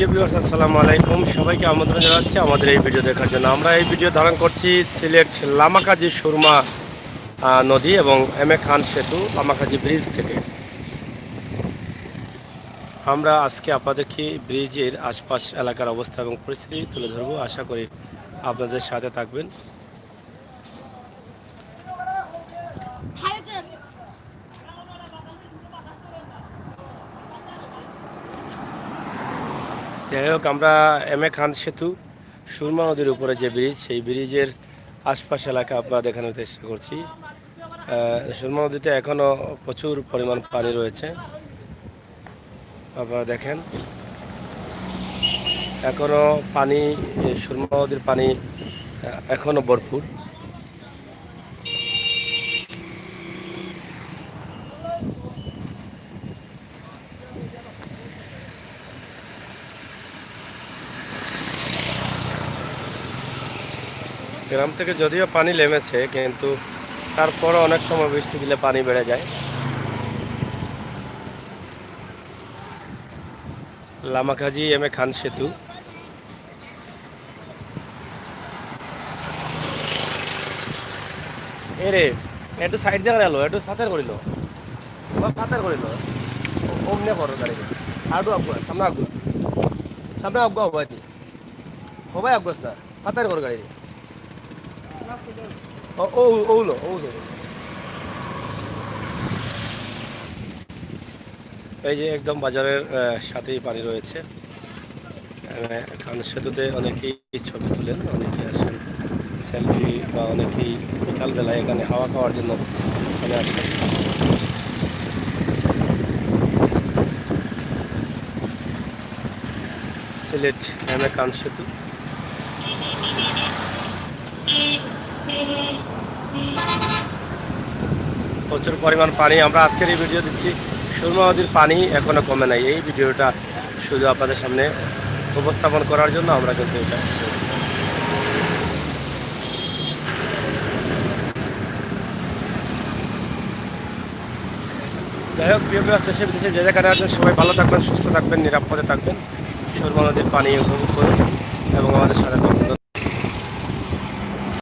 প্রিয় ভিউয়ার্স, আসসালামু আলাইকুম। সবাইকে আমন্ত্রণ জানাচ্ছি আমাদের এই ভিডিও দেখার জন্য। আমরা এই ভিডিও ধারণ করছি সিলেট লামাকাজি সুরমা নদী এবং এম এ খান সেতু লামাকাজি ব্রিজ থেকে। আমরা আজকে আপনাদেরকে ব্রিজের আশপাশ এলাকার অবস্থা এবং পরিস্থিতি তুলে ধরবো। আশা করি আপনাদের সাথে থাকবেন। যাই হোক, আমরা এম এ খান সেতু সুরমা নদীর উপরে যে ব্রিজ, সেই ব্রিজের আশপাশ এলাকা আপনারা দেখানোর চেষ্টা করছি। সুরমা নদীতে এখনও প্রচুর পরিমাণ পানি রয়েছে, আপনারা দেখেন। এখনও পানি, সুরমা নদীর পানি এখনও ভরপুর। গ্রাম থেকে যদিও পানি নেমেছে, কিন্তু তারপরও অনেক সময় বৃষ্টি দিলে পানি বেড়ে যায়। লামাকাজি এম এ খান সেতু। এরে একটু সাইড দিয়ে গেল, একটু ফাতার করিল, ফাতার করিল, অমনে করো গাড়ি। আর আগুয়া সামনে, আগুয়া সামনে, আগুয়া হবাই হবাই আগুয়াস না, ফাতার করো গাড়ি। ও ও ওলো ও এই যে একদম বাজারের সাথেই পানি রয়েছে। খান সেতুতে অনেকেই ছবি তোলেন, অনেকেই আসেন সেলফি, বা অনেকেই বিকালবেলায় এখানে হাওয়া খাওয়ার জন্য চলে আসেন। সিলেট এম এ খান সেতু। প্রচুর পরিমাণ পানি। আমরা আজকের এই ভিডিও দিচ্ছি, সুরমা নদীর পানি এখনো কমে নাই। এই ভিডিওটা শুধু আপনাদের সামনে উপস্থাপন করার জন্য আমরা কিন্তু এটা। যাই হোক, প্রিয় বিবাস, দেশে বিদেশে যে যেখানে আছেন সবাই ভালো থাকবেন, সুস্থ থাকবেন, নিরাপদে থাকবেন, সুরমা নদীর পানি উপভোগ করুন এবং আমাদের সাথে থাকবেন।